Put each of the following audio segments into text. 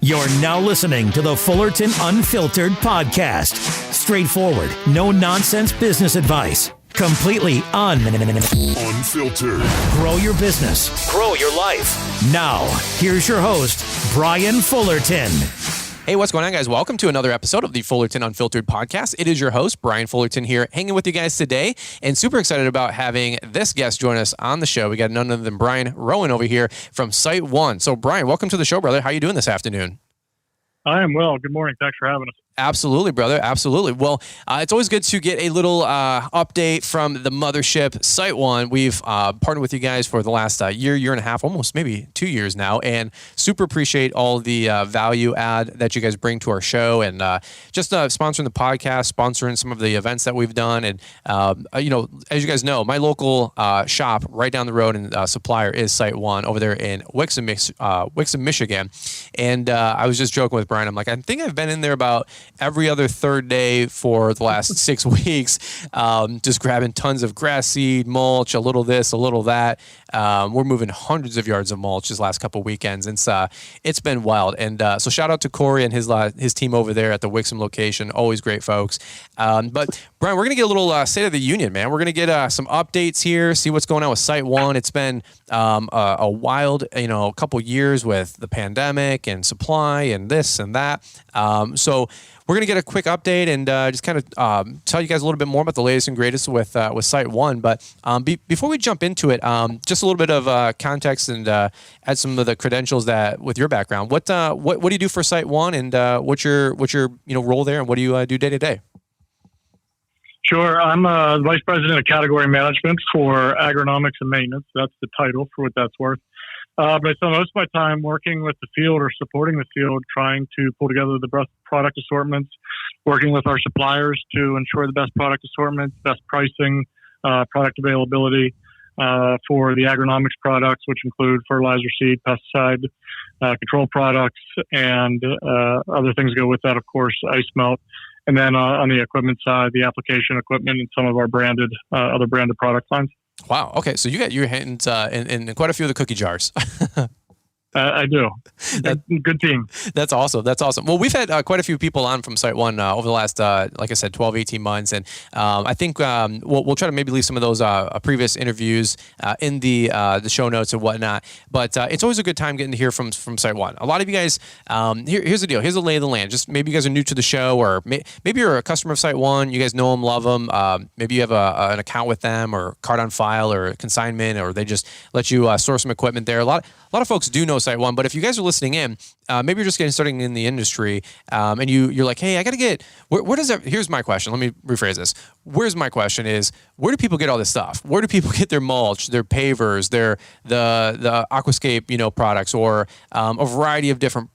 You're now listening to the Fullerton Unfiltered podcast. Straightforward, no nonsense business advice. Completely unfiltered. Grow your business. Grow your life. Now, here's your host, Brian Fullerton. Hey, what's going on, guys? Welcome to another episode of the Fullerton Unfiltered podcast. It is your host, Brian Fullerton, here, hanging with you guys today, and super excited about having this guest join us on the show. We got none other than Rowan over here from SiteOne. So, Brian, welcome to the show, brother. How are you doing this afternoon? I am well. Good morning. Thanks for having us. Absolutely, brother. Absolutely. Well, it's always good to get a little update from the mothership, SiteOne. We've partnered with you guys for the last year and a half, almost maybe 2 years now, and super appreciate all the value add that you guys bring to our show, and just sponsoring the podcast, sponsoring some of the events that we've done. And, as you guys know, my local shop right down the road and supplier is SiteOne over there in Wixom, Michigan. And I was just joking with Brian. I'm like, I think I've been in there about every other third day for the last 6 weeks, just grabbing tons of grass seed, mulch, a little this, a little that. We're moving hundreds of yards of mulch this last couple of weekends. And it's been wild. And so shout out to Corey and his team over there at the Wixom location. Always great folks. But Brian, we're going to get a little State of the Union, man. We're going to get some updates here, see what's going on with SiteOne. It's been a wild, couple years with the pandemic and supply and this and that. So we're going to get a quick update and just kind of tell you guys a little bit more about the latest and greatest with SiteOne. But before we jump into it, just a little bit of context and add some of the credentials that with your background. What do you do for SiteOne, and what's your role there, and what do you do day to day? Sure. I'm Vice President of Category Management for Agronomics and Maintenance. That's the title for what that's worth. But I spend most of my time working with the field or supporting the field, trying to pull together the best product assortments, working with our suppliers to ensure the best product assortments, best pricing, product availability for the agronomics products, which include fertilizer, seed, pesticide, control products, and other things go with that, of course, ice melt. And then on the equipment side, the application equipment and some of our other branded product lines. Wow. Okay. So you got your hands in quite a few of the cookie jars. I do. Good team. That's awesome. That's awesome. Well, we've had quite a few people on from SiteOne over the last, like I said, 12, 18 months. And I think we'll try to maybe leave some of those previous interviews in the show notes and whatnot. But it's always a good time getting to hear from SiteOne. A lot of you guys, here's the deal. Here's the lay of the land. Just maybe you guys are new to the show, or maybe you're a customer of SiteOne. You guys know them, love them. Maybe you have an account with them, or card on file, or consignment, or they just let you store some equipment there. A lot of folks do know SiteOne, but if you guys are listening in, maybe you're just getting started in the industry, and you're like, hey, I got to get, where does that, here's my question. Let me rephrase this. Where's my question is, where do people get all this stuff? Where do people get their mulch, their pavers, the aquascape, products, or a variety of different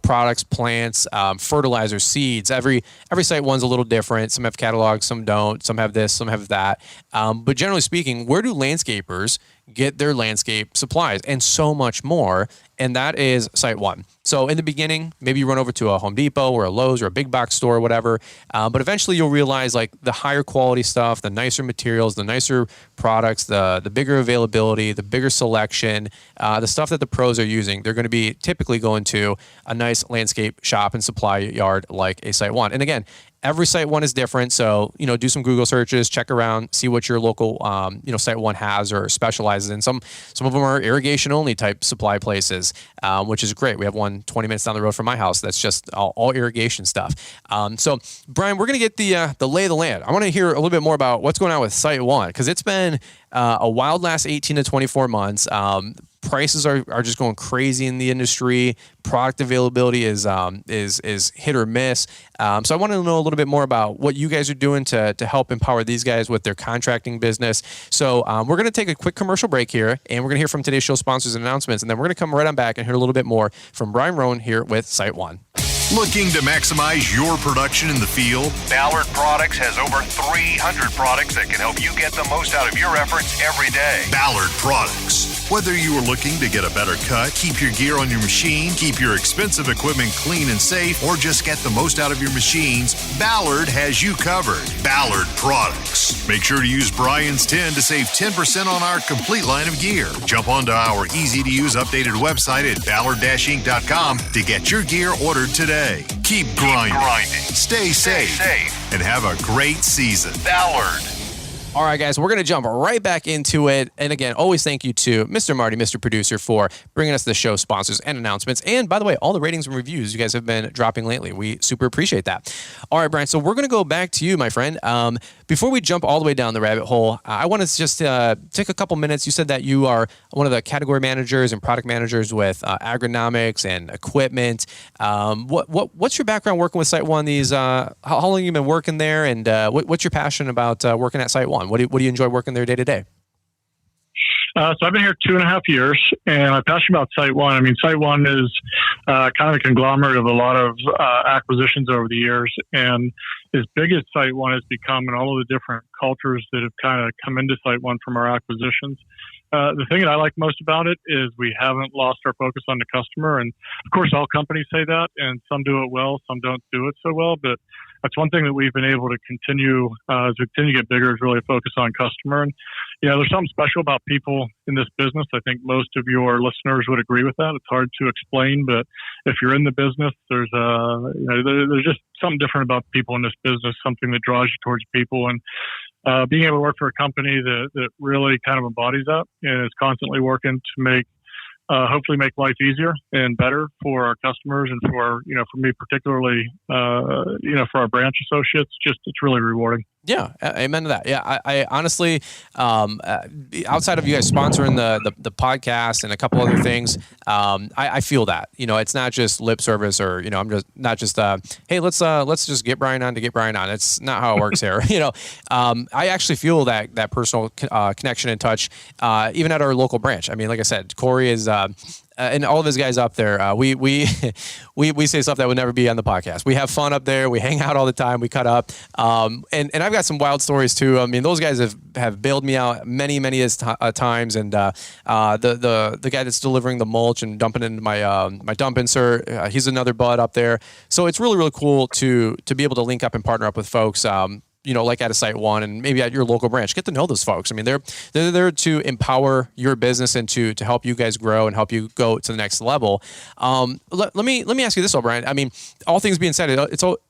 products, plants, fertilizer, seeds. Every SiteOne's a little different. Some have catalogs, some don't. Some have this, some have that. But generally speaking, where do landscapers get their landscape supplies, and so much more? And that is SiteOne. So in the beginning, maybe you run over to a Home Depot or a Lowe's or a big box store or whatever. But eventually you'll realize, like, the higher quality stuff, the nicer materials, the nicer products, the bigger availability, the bigger selection, the stuff that the pros are using, they're going to be typically going to a nice landscape shop and supply yard like a SiteOne. And again, every SiteOne is different. So, do some Google searches, check around, see what your local, SiteOne has or specializes in. Some of them are irrigation only type supply places, which is great. We have one 20 minutes down the road from my house that's just all irrigation stuff. So, Brian, we're going to get the lay of the land. I want to hear a little bit more about what's going on with SiteOne, because it's been a wild last 18 to 24 months. Prices are just going crazy in the industry. Product availability is hit or miss. So I want to know a little bit more about what you guys are doing to help empower these guys with their contracting business. So we're going to take a quick commercial break here, and we're going to hear from today's show sponsors and announcements, and then we're going to come right on back and hear a little bit more from Brian Rowan here with SiteOne. Looking to maximize your production in the field? Ballard Products has over 300 products that can help you get the most out of your efforts every day. Ballard Products. Whether you are looking to get a better cut, keep your gear on your machine, keep your expensive equipment clean and safe, or just get the most out of your machines, Ballard has you covered. Ballard Products. Make sure to use Brian's 10 to save 10% on our complete line of gear. Jump onto our easy-to-use updated website at ballard-inc.com to get your gear ordered today. Keep grinding. Stay safe. And have a great season. Ballard. All right, guys, we're going to jump right back into it. And again, always thank you to Mr. Marty, Mr. Producer, for bringing us the show sponsors and announcements. And by the way, all the ratings and reviews you guys have been dropping lately. We super appreciate that. All right, Brian, so we're going to go back to you, my friend. Before we jump all the way down the rabbit hole, I want to just take a couple minutes. You said that you are one of the category managers and product managers with agronomics and equipment. What's your background working with SiteOne? How long have you been working there? And what's your passion about working at SiteOne? What do you enjoy working there day to day? So I've been here 2.5 years, and my passion about SiteOne. I mean, SiteOne is kind of a conglomerate of a lot of acquisitions over the years, and as big as SiteOne has become, and all of the different cultures that have kind of come into SiteOne from our acquisitions. The thing that I like most about it is we haven't lost our focus on the customer, and of course, all companies say that, and some do it well, some don't do it so well, but that's one thing that we've been able to continue as we continue to get bigger, is really focus on customer. And, there's something special about people in this business. I think most of your listeners would agree with that. It's hard to explain, but if you're in the business, there's just something different about people in this business, something that draws you towards people. And being able to work for a company that really kind of embodies that and is constantly working to hopefully make life easier and better for our customers and for me particularly, for our branch associates, it's really rewarding. Yeah, amen to that. Yeah, I honestly, outside of you guys sponsoring the podcast and a couple other things, I feel that, it's not just lip service or, I'm just not just, hey, let's just get Brian on to get Brian on. It's not how it works here. I actually feel that personal connection and touch, even at our local branch. I mean, like I said, Corey is, and all of his guys up there, we say stuff that would never be on the podcast. We have fun up there. We hang out all the time. We cut up. And I've got some wild stories too. I mean, those guys have bailed me out many times. And the guy that's delivering the mulch and dumping into my dump insert, he's another bud up there. So it's really, really cool to be able to link up and partner up with folks. Like at a SiteOne and maybe at your local branch, get to know those folks. I mean, they're there to empower your business and to help you guys grow and help you go to the next level. Let me ask you this, Brian. I mean, all things being said,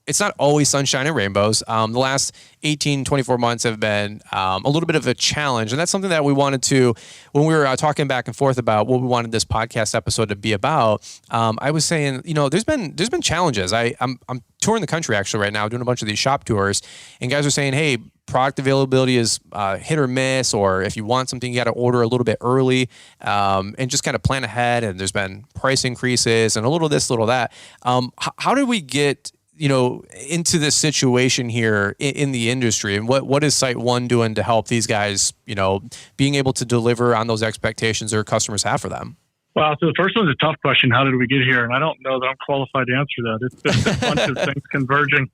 it's not always sunshine and rainbows. The last 18, 24 months have been a little bit of a challenge. And that's something that we wanted to, when we were talking back and forth about what we wanted this podcast episode to be about, I was saying, there's been challenges. I'm touring the country actually right now, doing a bunch of these shop tours, and guys are saying, hey, product availability is hit or miss, or if you want something, you got to order a little bit early and just kind of plan ahead. And there's been price increases and a little this, little that. How did we get into this situation here in the industry, and what is SiteOne doing to help these guys, being able to deliver on those expectations their customers have for them? Well, so the first one's a tough question. How did we get here? And I don't know that I'm qualified to answer that. It's just a bunch of things converging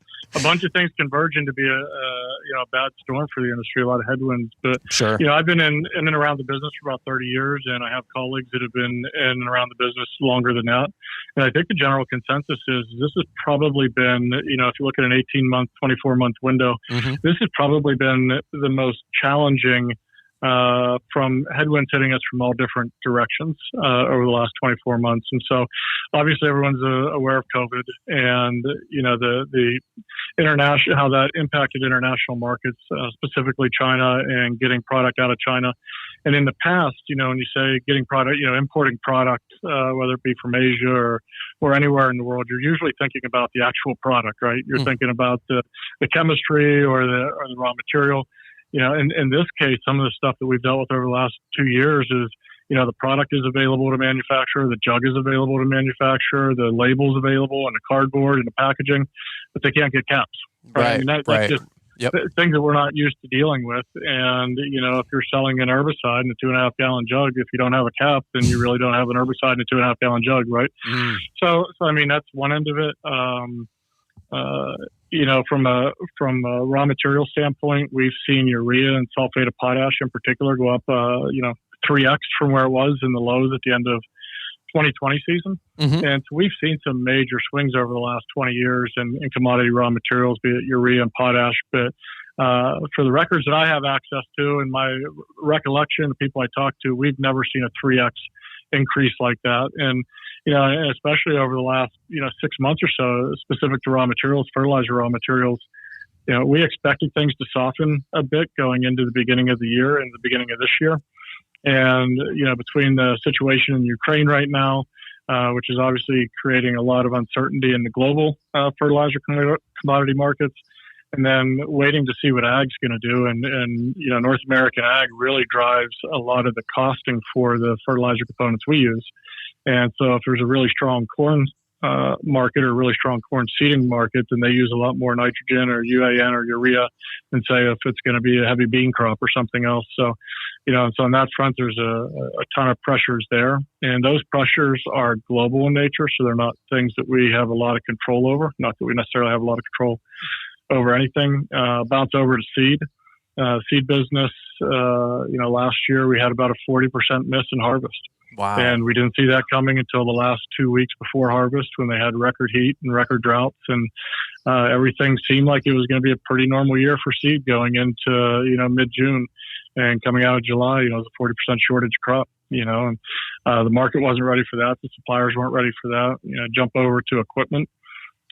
to be a bad storm for the industry, a lot of headwinds. But, sure. I've been in and around the business for about 30 years, and I have colleagues that have been in and around the business longer than that. And I think the general consensus is this has probably been, if you look at an 18-month, 24-month window, this has probably been the most challenging from headwinds hitting us from all different directions over the last 24 months. And so obviously everyone's aware of COVID and, the international, how that impacted international markets, specifically China and getting product out of China. And in the past, when you say getting product, importing product, whether it be from Asia or anywhere in the world, you're usually thinking about the actual product, right? You're thinking about the chemistry or the raw material. In this case, some of the stuff that we've dealt with over the last 2 years is, the product is available to manufacture, the jug is available to manufacture, the label's available, and the cardboard and the packaging, but they can't get caps. Right. I mean, that's just things that we're not used to dealing with. And, if you're selling an herbicide in a 2.5 gallon jug, if you don't have a cap, then you really don't have an herbicide in a 2.5 gallon jug, right? So I mean, that's one end of it. From a raw material standpoint, we've seen urea and sulfate of potash in particular go up, 3x from where it was in the lows at the end of 2020 season. Mm-hmm. And so we've seen some major swings over the last 20 years in commodity raw materials, be it urea and potash. But for the records that I have access to and my recollection, the people I talk to, we've never seen a 3x increase like that. And, especially over the last, 6 months or so, specific to raw materials, fertilizer raw materials, we expected things to soften a bit going into the beginning of the year and the beginning of this year. And, between the situation in Ukraine right now, which is obviously creating a lot of uncertainty in the global fertilizer commodity markets, and then waiting to see what ag's going to do. And North American ag really drives a lot of the costing for the fertilizer components we use. And so if there's a really strong corn market or really strong corn seeding market, then they use a lot more nitrogen or UAN or urea than say if it's going to be a heavy bean crop or something else. So, so on that front, there's a ton of pressures there. And those pressures are global in nature. So they're not things that we have a lot of control over, not that we necessarily have a lot of control over anything. Bounce over to seed business. Last year we had about a 40% miss in harvest. Wow. And we didn't see that coming until the last 2 weeks before harvest when they had record heat and record droughts. And everything seemed like it was going to be a pretty normal year for seed going into, mid-June. And coming out of July, it was a 40% shortage crop, and the market wasn't ready for that. The suppliers weren't ready for that. Jump over to equipment.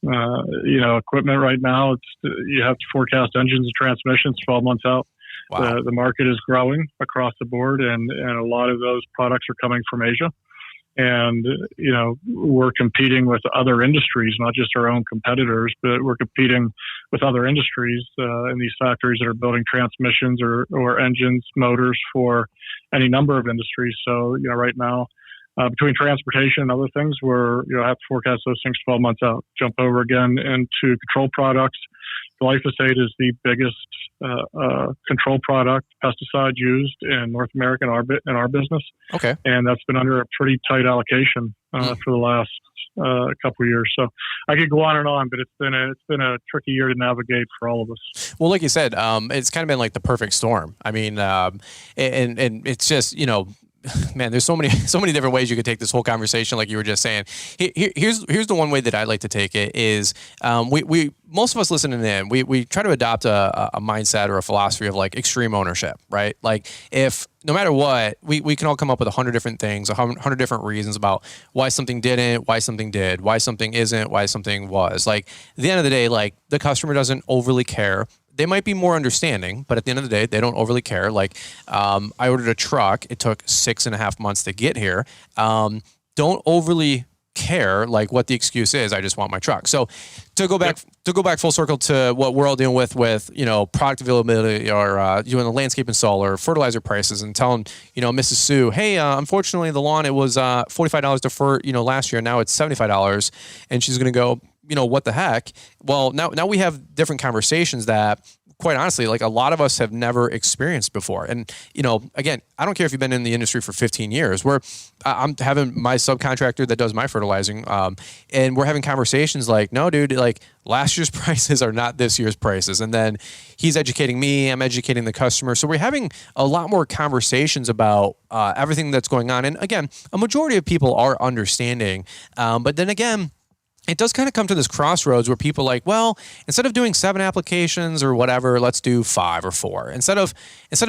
Equipment right now, you have to forecast engines and transmissions 12 months out. Wow. The market is growing across the board, and a lot of those products are coming from Asia. And, we're competing with other industries, not just our own competitors, but we're competing with other industries in these factories that are building transmissions or engines, motors for any number of industries. So, right now, between transportation and other things, I have to forecast those things 12 months out. Jump over again into control products. Glyphosate is the biggest control product, pesticide used in North America in our business. Okay. And that's been under a pretty tight allocation for the last couple of years. So I could go on and on, but it's been a tricky year to navigate for all of us. Well, like you said, it's kind of been like the perfect storm. I mean, and it's just, man, there's so many different ways you could take this whole conversation, like you were just saying. Here's the one way that I like to take it is we most of us listening in, we try to adopt a mindset or a philosophy of like extreme ownership, right? Like if no matter what, we can all come up with 100 different things, 100 different reasons about why something didn't, why something did, why something isn't, why something was. Like at the end of the day, like the customer doesn't overly care. They might be more understanding, but at the end of the day, they don't overly care. Like, I ordered a truck. It took 6.5 months to get here. Don't overly care like what the excuse is. I just want my truck. So to go back full circle to what we're all dealing with product availability or doing the landscape install or fertilizer prices and telling, Mrs. Sue, hey, unfortunately the lawn, it was $45 to last year. Now it's $75. And she's going to go, what the heck? Well, now we have different conversations that quite honestly, like a lot of us have never experienced before. And, again, I don't care if you've been in the industry for 15 years where I'm having my subcontractor that does my fertilizing. And we're having conversations like, no, dude, like last year's prices are not this year's prices. And then he's educating me, I'm educating the customer. So we're having a lot more conversations about everything that's going on. And again, a majority of people are understanding. But then again, it does kind of come to this crossroads where people are like, well, instead of doing 7 applications or whatever, let's do 5 or 4. Instead of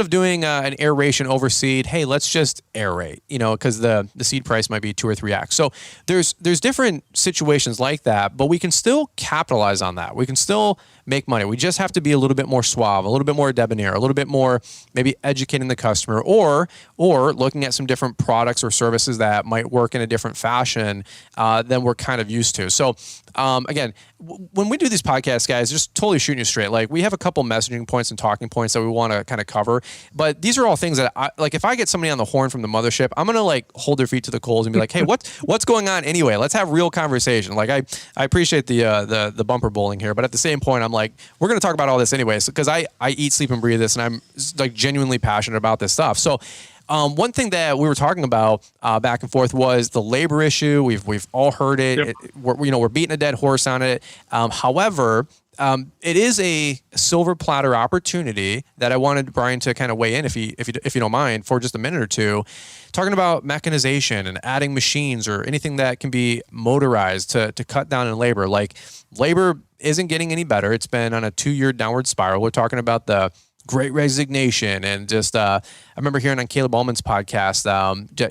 doing an aeration over seed, hey, let's just aerate, because the seed price might be 2 or 3x. So there's different situations like that, but we can still capitalize on that. We can still make money. We just have to be a little bit more suave, a little bit more debonair, a little bit more maybe educating the customer or looking at some different products or services that might work in a different fashion than we're kind of used to. So again, when we do these podcasts, guys, just totally shooting you straight. Like we have a couple messaging points and talking points that we want to kind of cover, but these are all things that if I get somebody on the horn from the mothership, I'm going to like hold their feet to the coals and be like, hey, what's going on anyway? Let's have real conversation. Like I appreciate the bumper bowling here, but at the same point, I'm like, we're going to talk about all this anyway. Because I eat, sleep, and breathe this, and I'm like genuinely passionate about this stuff. So one thing that we were talking about back and forth was the labor issue. We've all heard it. Yep. We're beating a dead horse on it. However, it is a silver platter opportunity that I wanted Brian to kind of weigh in, if you don't mind, for just a minute or two, talking about mechanization and adding machines or anything that can be motorized to cut down in labor. Like, labor isn't getting any better. It's been on a 2-year downward spiral. We're talking about the Great Resignation, and just I remember hearing on Caleb Ullman's podcast,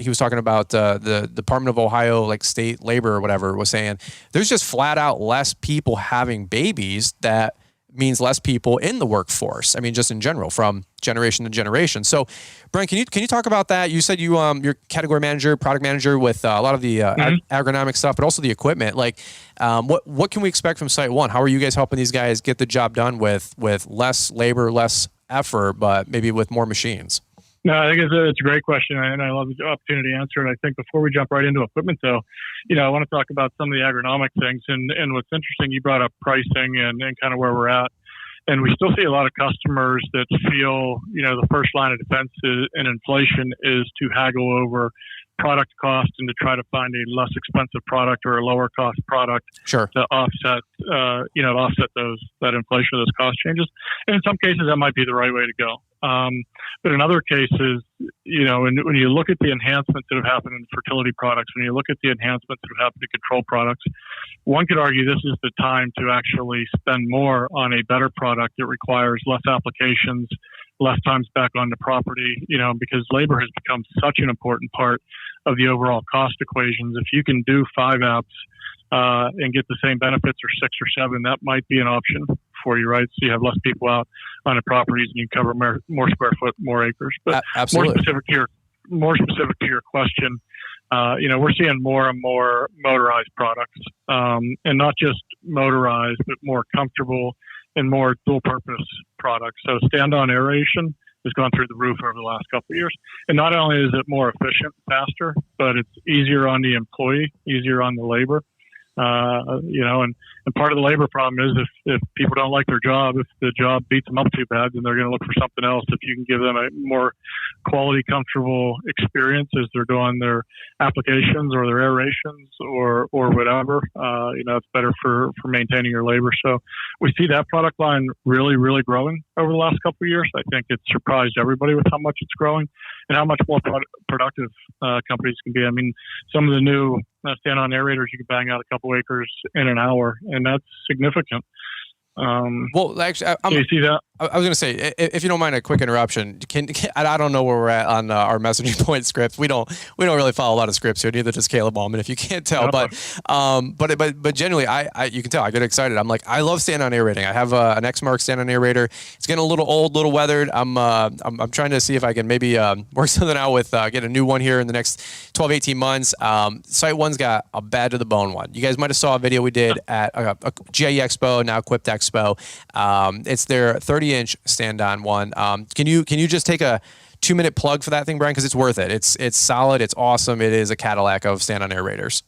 he was talking about the Department of Ohio, like state labor or whatever, was saying there's just flat out less people having babies. That means less people in the workforce. I mean, just in general, from generation to generation. So, Brian, can you talk about that? You said you're category manager, product manager with a lot of the agronomic stuff, but also the equipment. Like, what can we expect from SiteOne? How are you guys helping these guys get the job done with less labor, less effort, but maybe with more machines? No, I think it's a great question, and I love the opportunity to answer it. I think before we jump right into equipment, though, I want to talk about some of the agronomic things. And what's interesting, you brought up pricing and kind of where we're at. And we still see a lot of customers that feel, the first line of defense in inflation is to haggle over product cost and to try to find a less expensive product or a lower cost product to offset, that inflation, those cost changes. And in some cases, that might be the right way to go. But in other cases, when you look at the enhancements that have happened in fertility products, when you look at the enhancements that have happened to control products, one could argue this is the time to actually spend more on a better product that requires less applications, less times back on the property, because labor has become such an important part of the overall cost equations. If you can do 5 apps and get the same benefits or 6 or 7, that might be an option for you, right? So you have less people out on the properties and you cover more square foot, more acres. But absolutely. more specific to your question, we're seeing more and more motorized products, and not just motorized, but more comfortable and more dual purpose products. So stand-on aeration has gone through the roof over the last couple of years. And not only is it more efficient, faster, but it's easier on the employee, easier on the labor. And part of the labor problem is if people don't like their job, if the job beats them up too bad, then they're going to look for something else. If you can give them a more quality, comfortable experience as they're doing their applications or their aerations or whatever, it's better for maintaining your labor. So we see that product line really, really growing over the last couple of years. I think it's surprised everybody with how much it's growing and how much more productive companies can be. I mean, some of the new stand-on aerators, you can bang out a couple acres in an hour, and that's significant. Well, actually, you see that? I was going to say, if you don't mind a quick interruption, I don't know where we're at on our messaging point script. We don't really follow a lot of scripts here. Neither does Caleb Ullman, if you can't tell. But generally, you can tell I get excited. I'm like, I love stand-on aerating. I have an X-Mark stand-on aerator. It's getting a little old, little weathered. I'm trying to see if I can maybe work something out with get a new one here in the next 12, 18 months. SiteOne's got a bad to the bone one. You guys might have saw a video we did at a GIE Expo, now Equipped Expo. It's their 30-inch stand-on one. Can you just take a 2-minute plug for that thing, Brian? Because it's worth it. It's solid. It's awesome. It is a Cadillac of stand-on aerators.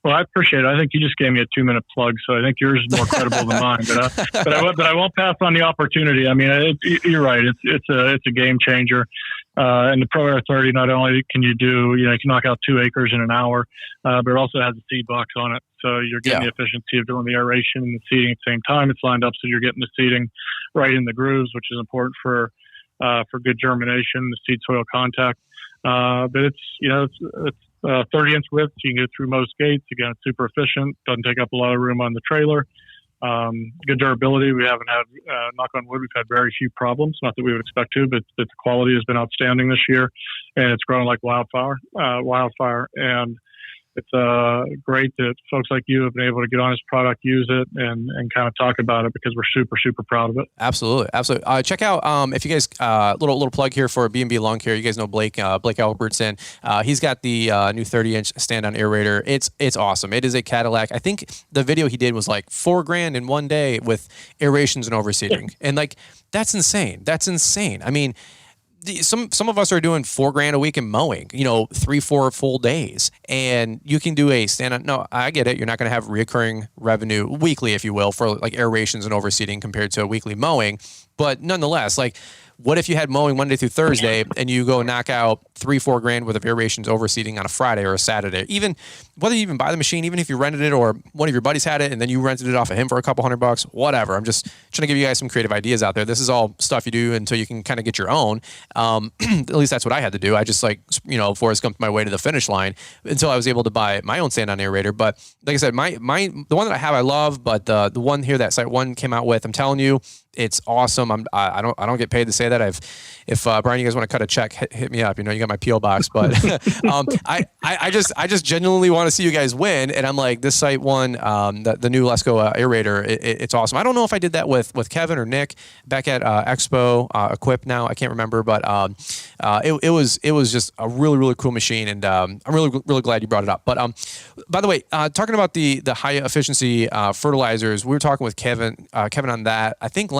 Well, I appreciate it. I think you just gave me a 2-minute plug, so I think yours is more credible than mine. But I won't pass on the opportunity. I mean, you're right. It's a game changer. And the Pro Air 30, not only can you do, you can knock out 2 acres in an hour, but it also has a seed box on it. So you're getting the efficiency of doing the aeration and the seeding at the same time. It's lined up so you're getting the seeding right in the grooves, which is important for good germination, the seed soil contact. But it's 30-inch width. So you can get through most gates. Again, it's super efficient. Doesn't take up a lot of room on the trailer. Good durability. We haven't had, knock on wood, we've had very few problems. Not that we would expect to, but the quality has been outstanding this year, and it's growing like wildfire. And it's great that folks like you have been able to get on this product, use it, and kind of talk about it, because we're super, super proud of it. Absolutely. Check out, if you guys, little plug here for B&B Lawn Care. You guys know Blake Albertson. He's got the new 30-inch stand-on aerator. It's awesome. It is a Cadillac. I think the video he did was like $4,000 in one day with aerations and overseeding. And like, that's insane. I mean, some of us are doing $4,000 a week in mowing, 3-4 full days, and you can do a stand-on. No, I get it. You're not going to have recurring revenue weekly, if you will, for like aerations and overseeding compared to a weekly mowing. But nonetheless, like, what if you had mowing Monday through Thursday and you go knock out $3-4 grand worth of aerations overseeding on a Friday or a Saturday? Even whether you even buy the machine, even if you rented it or one of your buddies had it and then you rented it off of him for a couple $100, whatever. I'm just trying to give you guys some creative ideas out there. This is all stuff you do until you can kind of get your own. At least that's what I had to do. I just Forrest Gumped my way to the finish line until I was able to buy my own stand-on aerator. But like I said, the one that I have I love, but the one here that SiteOne came out with, I'm telling you, it's awesome. I don't get paid to say that. If Brian, you guys want to cut a check, hit me up. You got my PO box. But I just genuinely want to see you guys win. And I'm like, this SiteOne, the new Lesco aerator, it's awesome. I don't know if I did that with Kevin or Nick back at Expo Equip. Now I can't remember, but it was just a really, really cool machine, and I'm really glad you brought it up. But by the way, talking about the high efficiency fertilizers, we were talking with Kevin on that. I think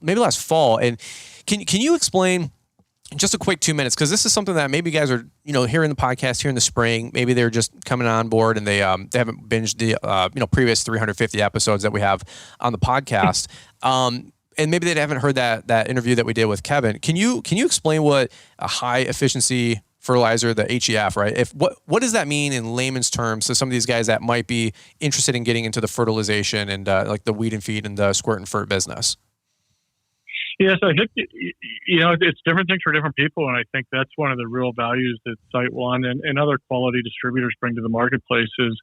maybe last fall. And can you explain just a quick 2 minutes? Because this is something that maybe you guys are, hearing the podcast here in the spring. Maybe they're just coming on board and they haven't binged the, previous 350 episodes that we have on the podcast. And maybe they haven't heard that interview that we did with Kevin. Can you explain what a high efficiency fertilizer, the HEF, right? What does that mean in layman's terms to some of these guys that might be interested in getting into the fertilization and like the weed and feed and the squirt and fert business? Yes, I think, it's different things for different people. And I think that's one of the real values that SiteOne and other quality distributors bring to the marketplace is,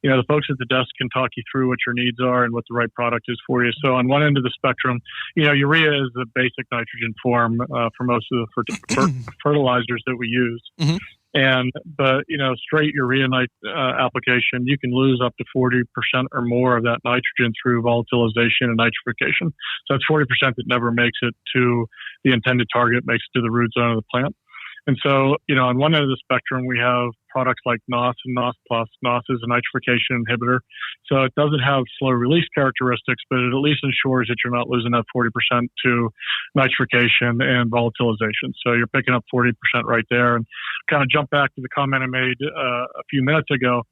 the folks at the desk can talk you through what your needs are and what the right product is for you. So on one end of the spectrum, urea is the basic nitrogen form for most of the fertilizers that we use. Mm-hmm. But straight urea application, you can lose up to 40% or more of that nitrogen through volatilization and nitrification. So that's 40% that never makes it to the intended target, makes it to the root zone of the plant. And so, on one end of the spectrum, we have products like NOS and NOS Plus. NOS is a nitrification inhibitor. So it doesn't have slow release characteristics, but it at least ensures that you're not losing that 40% to nitrification and volatilization. So you're picking up 40% right there. And kind of jump back to the comment I made a few minutes ago.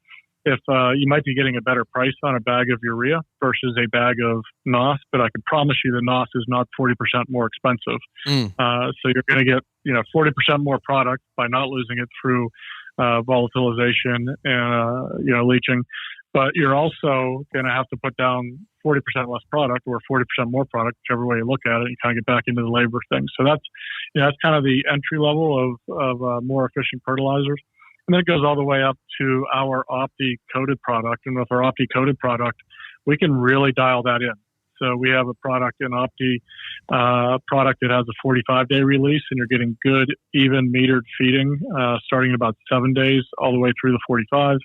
If you might be getting a better price on a bag of urea versus a bag of NOS, but I can promise you the NOS is not 40% more expensive. So you're going to get 40% more product by not losing it through volatilization and leaching. But you're also going to have to put down 40% less product or 40% more product, whichever way you look at it. You kind of get back into the labor thing. So that's kind of the entry level of more efficient fertilizers. And then it goes all the way up to our Opti-coated product. And with our Opti-coated product, we can really dial that in. So we have a product, an Opti product that has a 45-day release, and you're getting good, even metered feeding starting in about 7 days all the way through the 45.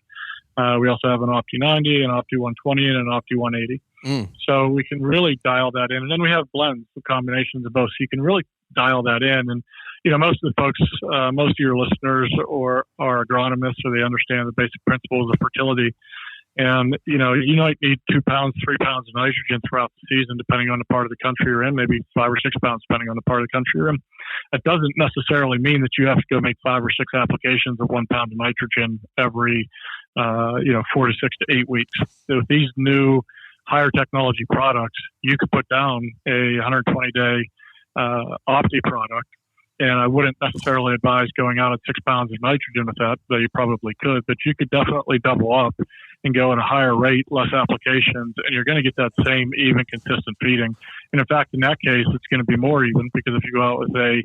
We also have an Opti 90, an Opti 120, and an Opti 180. So we can really dial that in. And then we have blends, combinations of both. So you can really dial that in. And most of the folks, most of your listeners are agronomists, so they understand the basic principles of fertility. And, you might need 2 pounds, 3 pounds of nitrogen throughout the season, depending on the part of the country you're in, maybe 5 or 6 pounds, depending on the part of the country you're in. That doesn't necessarily mean that you have to go make 5 or 6 applications of 1 pound of nitrogen every, 4 to 6 to 8 weeks. So with these new higher technology products, you could put down a 120-day Opti product. And I wouldn't necessarily advise going out at 6 pounds of nitrogen with that, though you probably could. But you could definitely double up and go at a higher rate, less applications, and you're going to get that same even, consistent feeding. And in fact, in that case, it's going to be more even, because if you go out with a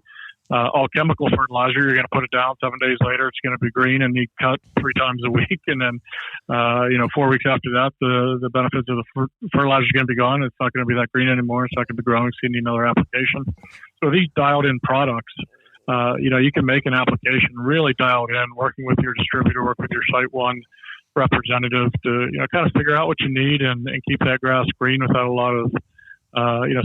all-chemical fertilizer, you're going to put it down 7 days later, it's going to be green, and you cut 3 times a week. And then, 4 weeks after that, the benefits of the fertilizer is going to be gone. It's not going to be that green anymore. It's not going to be growing. So you need another application. So these dialed-in products, you can make an application really dialed in, working with your distributor, work with your SiteOne representative to, kind of figure out what you need and keep that grass green without a lot of,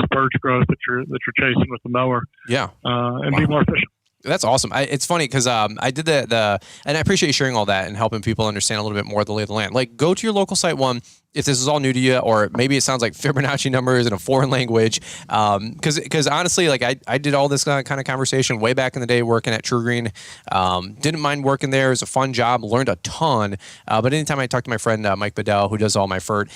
spurge growth that you're chasing with the mower. Yeah. And be more efficient. That's awesome. It's funny because I did and I appreciate you sharing all that and helping people understand a little bit more of the lay of the land. Like, go to your local SiteOne, if this is all new to you, or maybe it sounds like Fibonacci numbers in a foreign language. Because honestly, like I did all this kind of conversation way back in the day working at True Green. Didn't mind working there. It was a fun job. Learned a ton. But anytime I talk to my friend Mike Bedell, who does all my FERT,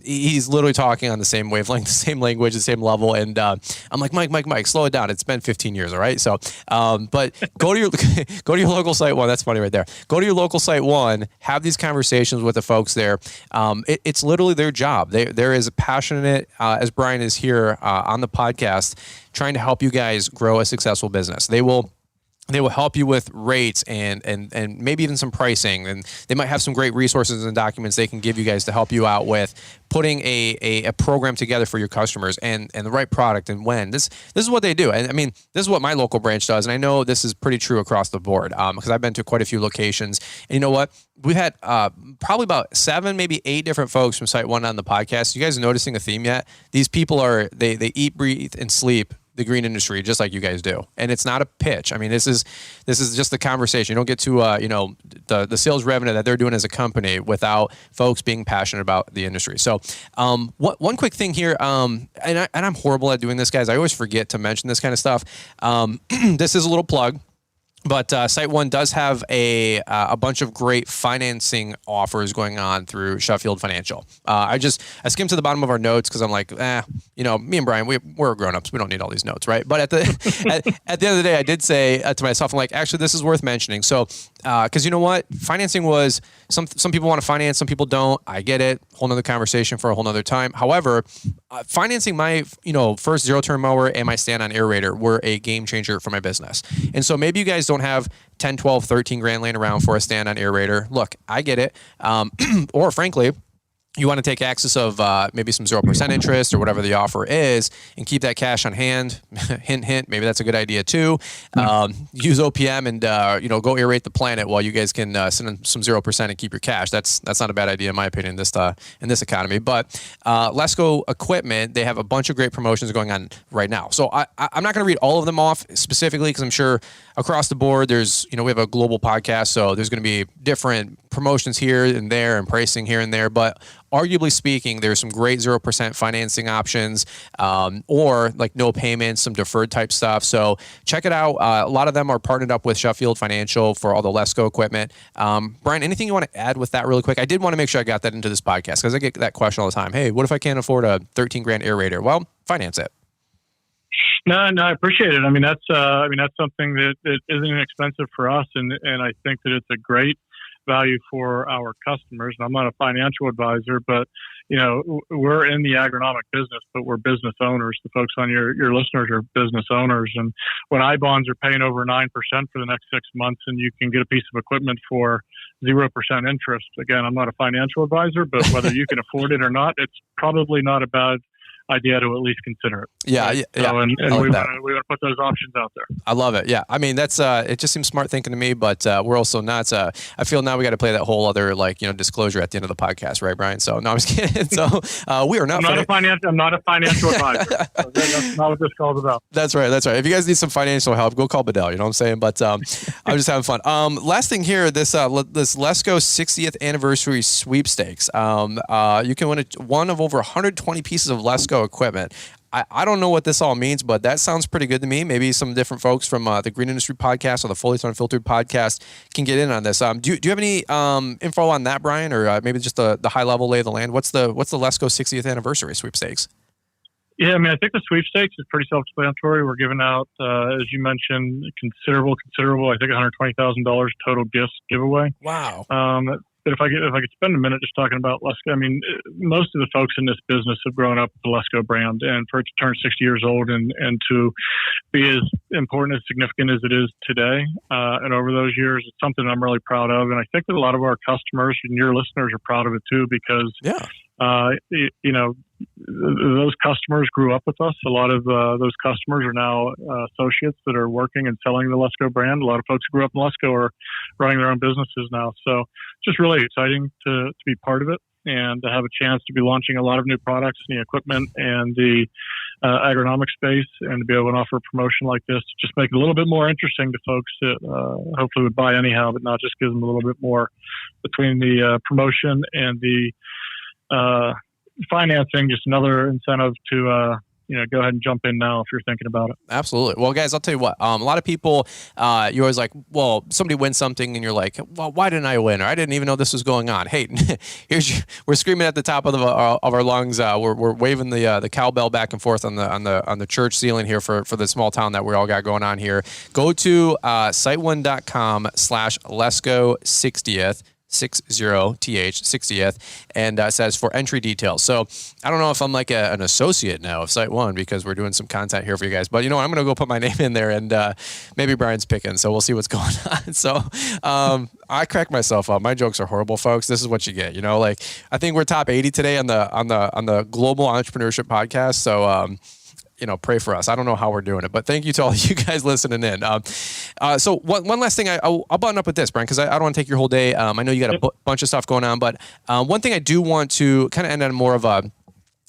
he's literally talking on the same wavelength, the same language, the same level. And I'm like, Mike, slow it down. It's been 15 years, all right? So, but go to your local SiteOne. That's funny right there. Go to your local SiteOne. Have these conversations with the folks there. It's literally their job. They're as passionate as Brian is here on the podcast, trying to help you guys grow a successful business. They will help you with rates and maybe even some pricing, and they might have some great resources and documents they can give you guys to help you out with putting a program together for your customers and the right product and when. This is what they do. And I mean, this is what my local branch does. And I know this is pretty true across the board because I've been to quite a few locations. And you know what? We've had probably about 7, maybe 8 different folks from SiteOne on the podcast. You guys noticing a theme yet? These people they eat, breathe, and sleep the green industry just like you guys do. And it's not a pitch. I mean, this is just the conversation. You don't get to the sales revenue that they're doing as a company without folks being passionate about the industry. So one quick thing here, and I'm horrible at doing this, guys. I always forget to mention this kind of stuff. This is a little plug. But SiteOne does have a bunch of great financing offers going on through Sheffield Financial. I skimmed to the bottom of our notes because I'm like, me and Brian, we're grown-ups. We don't need all these notes, right? But at the at the end of the day, I did say to myself, I'm like, actually, this is worth mentioning. So, because you know what? Financing was, some people want to finance, some people don't. I get it. Whole nother conversation for a whole nother time. However, financing my first zero-turn mower and my stand-on aerator were a game changer for my business. And so maybe you guys don't have 10, 12, 13 grand laying around for a stand-on aerator. Look, I get it. Or frankly, you want to take access of maybe some 0% interest or whatever the offer is and keep that cash on hand. Hint, hint. Maybe that's a good idea too. Use OPM and go aerate the planet while you guys can send in some 0% and keep your cash. That's not a bad idea in my opinion in this economy. But Lesco Equipment, they have a bunch of great promotions going on right now. So I'm not going to read all of them off specifically because I'm sure across the board there's we have a global podcast, so there's going to be different promotions here and there and pricing here and there. But arguably speaking, there's some great 0% financing options or like no payments, some deferred type stuff. So check it out. A lot of them are partnered up with Sheffield Financial for all the Lesco equipment. Brian, anything you want to add with that really quick? I did want to make sure I got that into this podcast because I get that question all the time. Hey, what if I can't afford a 13 grand aerator? Well, finance it. No, I appreciate it. I mean, that's something that isn't inexpensive for us. And I think that it's a great value for our customers. And I'm not a financial advisor, but we're in the agronomic business, but we're business owners. The folks on your listeners are business owners. And when I-bonds are paying over 9% for the next 6 months and you can get a piece of equipment for 0% interest, again, I'm not a financial advisor, but whether you can afford it or not, it's probably not a bad idea to at least consider it. Yeah. Right? Yeah. So, and like we want to put those options out there. I love it. Yeah. I mean, that's, it just seems smart thinking to me, but we're also not, I feel now we got to play that whole other, disclosure at the end of the podcast, right, Brian? So no, I'm just kidding. So we are not, I'm not a financial advisor. So that's not what this call is about. That's right. If you guys need some financial help, go call Bedell, you know what I'm saying? But I'm just having fun. Last thing here, this Lesco 60th anniversary sweepstakes. You can win one of over 120 pieces of Lesco equipment. I don't know what this all means, but that sounds pretty good to me. Maybe some different folks from the Green Industry Podcast or the Fully Unfiltered Podcast can get in on this. Do you have any info on that, Brian, or maybe just the high level lay of the land? What's the Lesco 60th anniversary sweepstakes? Yeah, I mean, I think the sweepstakes is pretty self-explanatory. We're giving out, as you mentioned, considerable, I think $120,000 total gifts giveaway. Wow. But if I could spend a minute just talking about Lesco, I mean, most of the folks in this business have grown up with the Lesco brand, and for it to turn 60 years old and to be as important, as significant as it is today, and over those years, it's something I'm really proud of. And I think that a lot of our customers and your listeners are proud of it too, because, those customers grew up with us. A lot of those customers are now associates that are working and selling the Lesco brand. A lot of folks who grew up in Lesco are running their own businesses now. So it's just really exciting to be part of it and to have a chance to be launching a lot of new products in the equipment and the agronomic space, and to be able to offer a promotion like this to just make it a little bit more interesting to folks that hopefully would buy anyhow, but not just give them a little bit more between the promotion and the financing, just another incentive to go ahead and jump in now if you're thinking about it. Absolutely. Well, guys, I'll tell you what, a lot of people, you're always like, well, somebody wins something and you're like, well, why didn't I win? Or I didn't even know this was going on. Hey, we're screaming at the top of our lungs. We're waving the cowbell back and forth on the church ceiling here for the small town that we all got going on here. Go to SiteOne.com/LesGo60th. 60th, and says for entry details. So I don't know if I'm like an associate now of SiteOne because we're doing some content here for you guys, but you know what? I'm going to go put my name in there, and maybe Brian's picking, so we'll see what's going on. So I crack myself up. My jokes are horrible, folks. This is what you get. Like I think we're top 80 today on the Global Entrepreneurship Podcast. So pray for us. I don't know how we're doing it, but thank you to all you guys listening in. So one last thing, I'll button up with this, Brian, because I don't want to take your whole day. I know you got a bunch of stuff going on, but one thing I do want to kind of end on more of a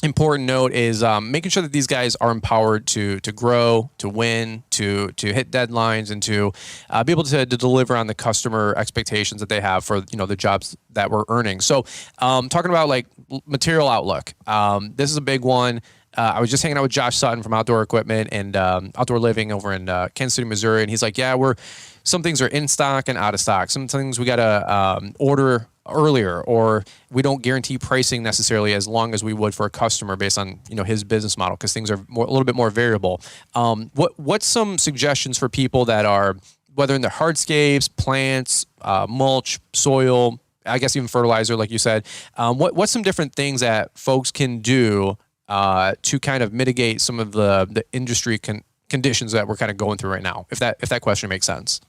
important note is making sure that these guys are empowered to grow, to win, to hit deadlines, and to be able to deliver on the customer expectations that they have for the jobs that we're earning. So talking about like material outlook, this is a big one. I was just hanging out with Josh Sutton from Outdoor Equipment and Outdoor Living over in Kansas City, Missouri, and he's like, yeah, some things are in stock and out of stock. Some things we got to order earlier, or we don't guarantee pricing necessarily as long as we would for a customer based on his business model, because things are a little bit more variable. What's some suggestions for people that are, whether in the hardscapes, plants, mulch, soil, I guess even fertilizer, like you said, what's some different things that folks can do to kind of mitigate some of the industry conditions that we're kind of going through right now, if that question makes sense?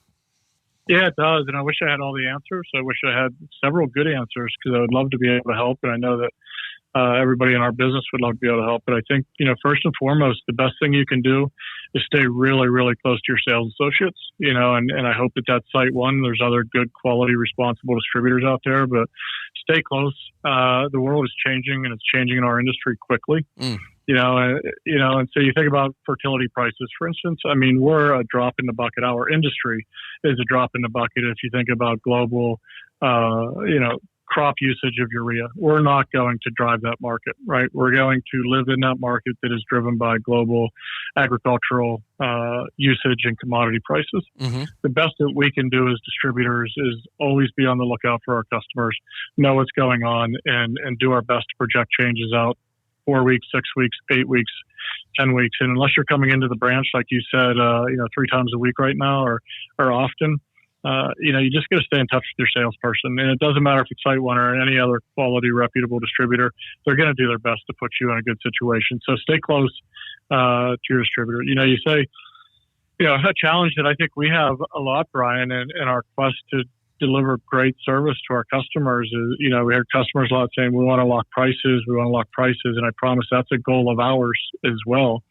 Yeah, it does. And I wish I had all the answers. I wish I had several good answers, because I would love to be able to help. And I know that everybody in our business would love to be able to help. But I think, first and foremost, the best thing you can do is stay really, really close to your sales associates, and I hope that's SiteOne. There's other good quality, responsible distributors out there, but stay close. The world is changing, and it's changing in our industry quickly. And so you think about fertility prices, for instance. I mean, we're a drop in the bucket. Our industry is a drop in the bucket. If you think about global, crop usage of urea, we're not going to drive that market, right? We're going to live in that market that is driven by global agricultural usage and commodity prices. Mm-hmm. The best that we can do as distributors is always be on the lookout for our customers, know what's going on, and do our best to project changes out 4 weeks, 6 weeks, 8 weeks, 10 weeks. And unless you're coming into the branch, like you said, 3 times a week right now or often, you just got to stay in touch with your salesperson. And it doesn't matter if it's SiteOne or any other quality, reputable distributor. They're going to do their best to put you in a good situation. So stay close to your distributor. You say, a challenge that I think we have a lot, Brian, in our quest to deliver great service to our customers is, we hear customers a lot saying, we want to lock prices. And I promise that's a goal of ours as well.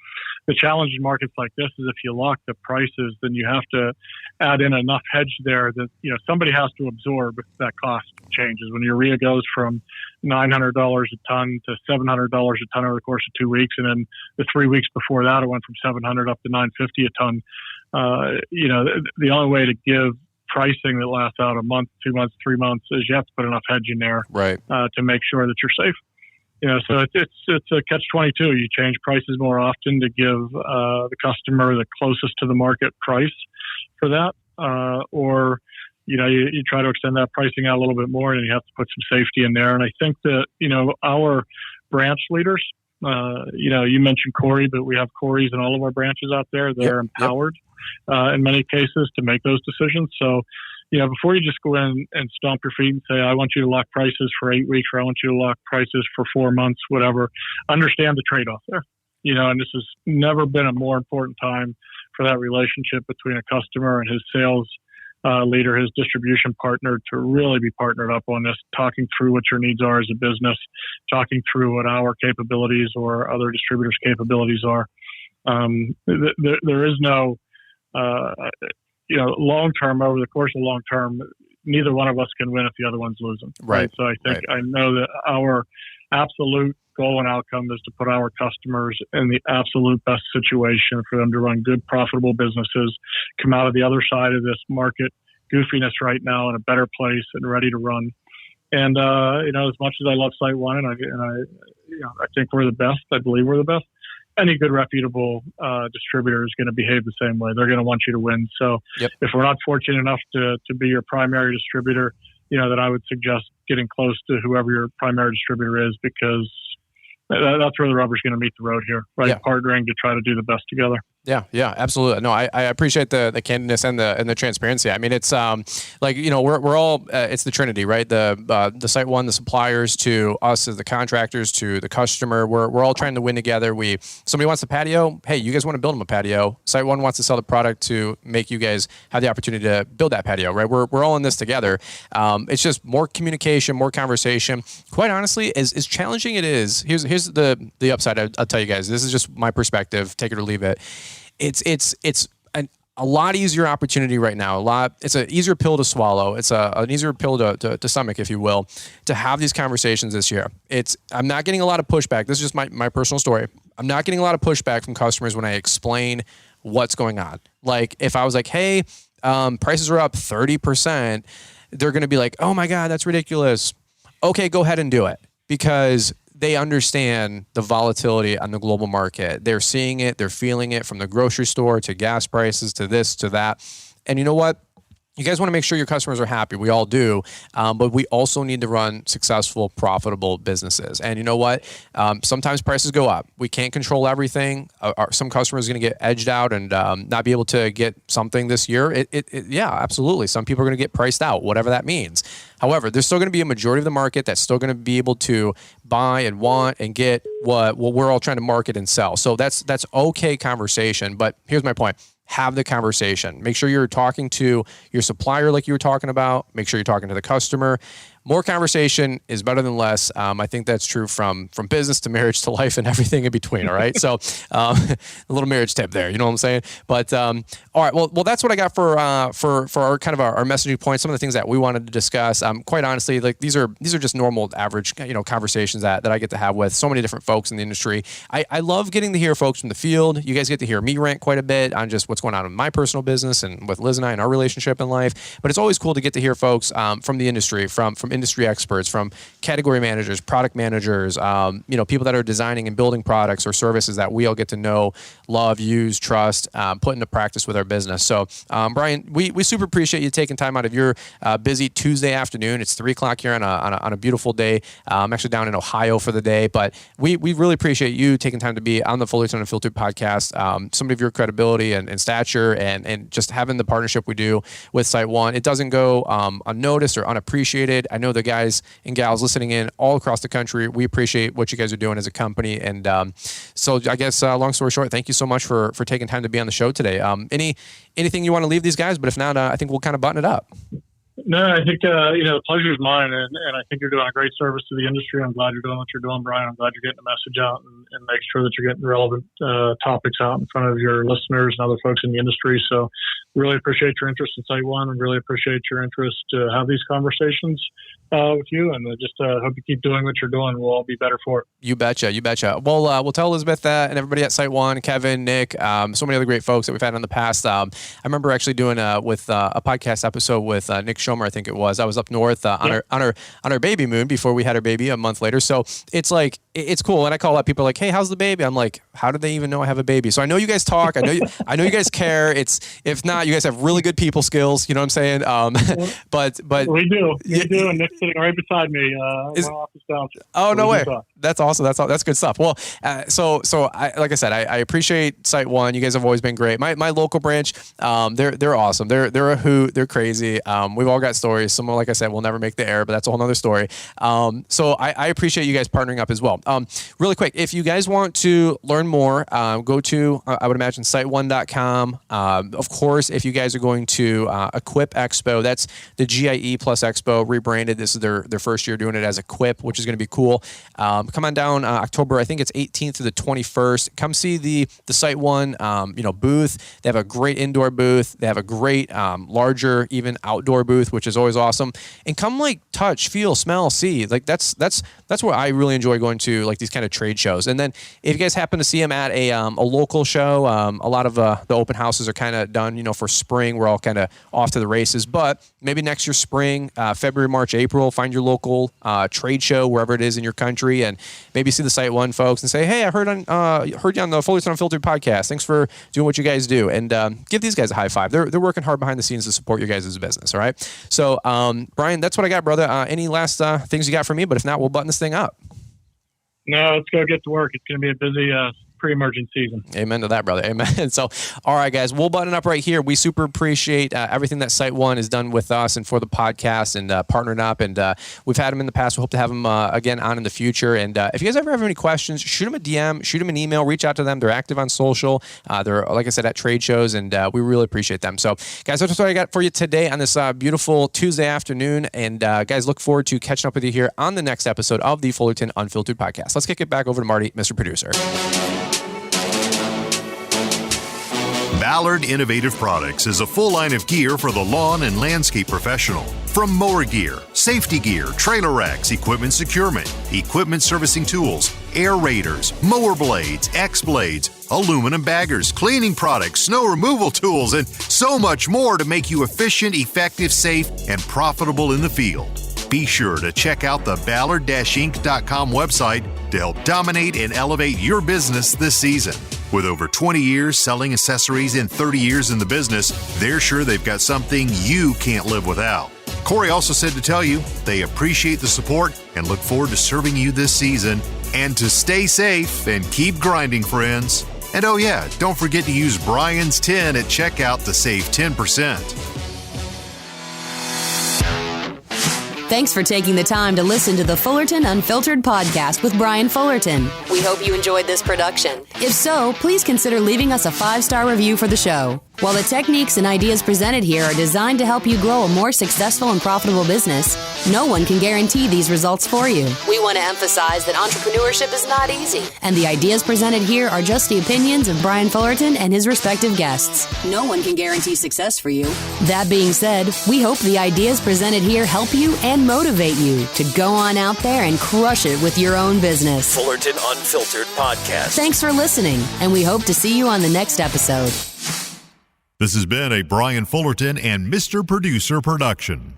The challenge in markets like this is if you lock the prices, then you have to add in enough hedge there that, somebody has to absorb if that cost changes. When urea goes from $900 a ton to $700 a ton over the course of 2 weeks, and then the 3 weeks before that, it went from $700 up to $950 a ton. The only way to give pricing that lasts out a month, 2 months, 3 months is you have to put enough hedge in there, right, to make sure that you're safe. So it's a catch-22. You change prices more often to give the customer the closest to the market price for that, or you try to extend that pricing out a little bit more, and you have to put some safety in there. And I think that our branch leaders, you mentioned Corey, but we have Corys in all of our branches out there. They're empowered in many cases to make those decisions. So, before you just go in and stomp your feet and say, I want you to lock prices for 8 weeks, or I want you to lock prices for 4 months, whatever, understand the trade-off there. And this has never been a more important time for that relationship between a customer and his sales leader, his distribution partner, to really be partnered up on this, talking through what your needs are as a business, talking through what our capabilities or other distributors' capabilities are. There is no, long term, over the course of long term, neither one of us can win if the other one's losing. Right. So I think I know that our absolute goal and outcome is to put our customers in the absolute best situation for them to run good, profitable businesses, come out of the other side of this market goofiness right now in a better place and ready to run. And as much as I love SiteOne and I think we're the best, I believe we're the best. Any good reputable distributor is going to behave the same way. They're going to want you to win. So if we're not fortunate enough to be your primary distributor, then I would suggest getting close to whoever your primary distributor is, because that's where the rubber's going to meet the road here, right? Yeah. Partnering to try to do the best together. Yeah, absolutely. No, I appreciate the candidness and the transparency. I mean, it's we're all it's the Trinity, right? The SiteOne, the suppliers, to us as the contractors, to the customer. We're all trying to win together. Somebody wants a patio. Hey, you guys want to build them a patio. SiteOne wants to sell the product to make you guys have the opportunity to build that patio, right? We're all in this together. It's just more communication, more conversation. Quite honestly, as challenging it is, here's the upside. I'll tell you guys. This is just my perspective. Take it or leave it. It's a lot easier opportunity right now. It's an easier pill to swallow. It's an easier pill to stomach, if you will, to have these conversations this year. I'm not getting a lot of pushback. This is just my personal story. I'm not getting a lot of pushback from customers when I explain what's going on. Like if I was like, hey, prices are up 30%, they're going to be like, oh my God, that's ridiculous. Okay, go ahead and do it, because they understand the volatility on the global market. They're seeing it, they're feeling it, from the grocery store to gas prices to this to that. And you know what? You guys want to make sure your customers are happy. We all do. But we also need to run successful, profitable businesses. And you know what? Sometimes prices go up. We can't control everything. Some customers are going to get edged out and not be able to get something this year. Yeah, absolutely. Some people are going to get priced out, whatever that means. However, there's still going to be a majority of the market that's still going to be able to buy and want and get what we're all trying to market and sell. So that's okay conversation. But here's my point. Have the conversation. Make sure you're talking to your supplier like you were talking about. Make sure you're talking to the customer. More conversation is better than less. I think that's true from business to marriage to life and everything in between. All right. So a little marriage tip there. You know what I'm saying? But all right. Well, that's what I got for our kind of our messaging points. Some of the things that we wanted to discuss. Quite honestly, like these are just normal, average, conversations that I get to have with so many different folks in the industry. I love getting to hear folks from the field. You guys get to hear me rant quite a bit on just what's going on in my personal business and with Liz and I and our relationship in life. But it's always cool to get to hear folks from the industry, from industry experts, from category managers, product managers, people that are designing and building products or services that we all get to know, love, use, trust, put into practice with our business. So, Brian, we super appreciate you taking time out of your busy Tuesday afternoon. It's 3:00 here on a beautiful day. I'm actually down in Ohio for the day, but we really appreciate you taking time to be on the Fullerton Unfiltered podcast. Somebody of your credibility and stature and just having the partnership we do with SiteOne. It doesn't go unnoticed or unappreciated. I know the guys and gals listening in all across the country, we appreciate what you guys are doing as a company. And so I guess long story short, thank you so much for taking time to be on the show today. Anything you want to leave these guys? But if not, I think we'll kind of button it up. No, I think, the pleasure is mine. And I think you're doing a great service to the industry. I'm glad you're doing what you're doing, Brian. I'm glad you're getting the message out and make sure that you're getting relevant topics out in front of your listeners and other folks in the industry. So really appreciate your interest in SiteOne and really appreciate your interest to have these conversations with you. And just hope you keep doing what you're doing. We'll all be better for it. You betcha. Well, we'll tell Elizabeth that and everybody at SiteOne, Kevin, Nick, so many other great folks that we've had in the past. I remember actually doing a podcast episode with Nick Schomer, I think it was. I was up north on our baby moon before we had our baby a month later. So it's like, it's cool. And I call up people like, hey, how's the baby? I'm like, how do they even know I have a baby? So I know you guys talk. I know you guys care. If not, you guys have really good people skills. You know what I'm saying? But we do. And Nick's sitting right beside me. Office down. Oh, no way. That's awesome. That's good stuff. Well, so like I said, I appreciate SiteOne. You guys have always been great. My local branch, they're awesome. They're a hoot. They're crazy. We've all got stories. Some, like I said, will never make the air, but that's a whole nother story. So I appreciate you guys partnering up as well. Really quick, if you guys want to learn more, go to, I would imagine, SiteOne.com. Of course, if you guys are going to Equip Expo, that's the GIE Plus Expo, rebranded. This is their first year doing it as Equip, which is going to be cool. Come on down October, I think it's 18th to the 21st. Come see the SiteOne booth. They have a great indoor booth. They have a great larger, even outdoor booth, which is always awesome. And come touch, feel, smell, see. That's where I really enjoy going to these kind of trade shows. And then if you guys happen to see him at a local show, a lot of the open houses are kind of done, for spring. We're all kind of off to the races. But maybe next year, spring, February, March, April, find your local trade show, wherever it is in your country, and maybe see the SiteOne folks and say, hey, I heard you on the Fullerton Unfiltered podcast. Thanks for doing what you guys do. And give these guys a high five. They're working hard behind the scenes to support your guys' business, all right? So, Brian, that's what I got, brother. Any last things you got for me? But if not, we'll button this thing up. No, let's go get to work. It's going to be a busy pre-emergent season. Amen to that, brother. Amen. So, all right, guys, we'll button up right here. We super appreciate everything that SiteOne has done with us and for the podcast and partnering up. And we've had them in the past. We hope to have them again on in the future. And if you guys ever have any questions, shoot them a DM, shoot them an email, reach out to them. They're active on social. They're, like I said, at trade shows, and we really appreciate them. So, guys, that's what I got for you today on this beautiful Tuesday afternoon. And, guys, look forward to catching up with you here on the next episode of the Fullerton Unfiltered podcast. Let's kick it back over to Marty, Mr. Producer. Ballard Innovative Products is a full line of gear for the lawn and landscape professional. From mower gear, safety gear, trailer racks, equipment securement, equipment servicing tools, aerators, mower blades, X-blades, aluminum baggers, cleaning products, snow removal tools, and so much more to make you efficient, effective, safe, and profitable in the field. Be sure to check out the Ballard-Inc.com website to help dominate and elevate your business this season. With over 20 years selling accessories and 30 years in the business, they're sure they've got something you can't live without. Corey also said to tell you they appreciate the support and look forward to serving you this season, and to stay safe and keep grinding, friends. And oh yeah, don't forget to use Brian's 10 at checkout to save 10%. Thanks for taking the time to listen to the Fullerton Unfiltered podcast with Brian Fullerton. We hope you enjoyed this production. If so, please consider leaving us a 5-star review for the show. While the techniques and ideas presented here are designed to help you grow a more successful and profitable business, no one can guarantee these results for you. We want to emphasize that entrepreneurship is not easy, and the ideas presented here are just the opinions of Brian Fullerton and his respective guests. No one can guarantee success for you. That being said, we hope the ideas presented here help you and motivate you to go on out there and crush it with your own business. Fullerton Unfiltered Podcast. Thanks for listening, and we hope to see you on the next episode. This has been a Brian Fullerton and Mr. Producer production.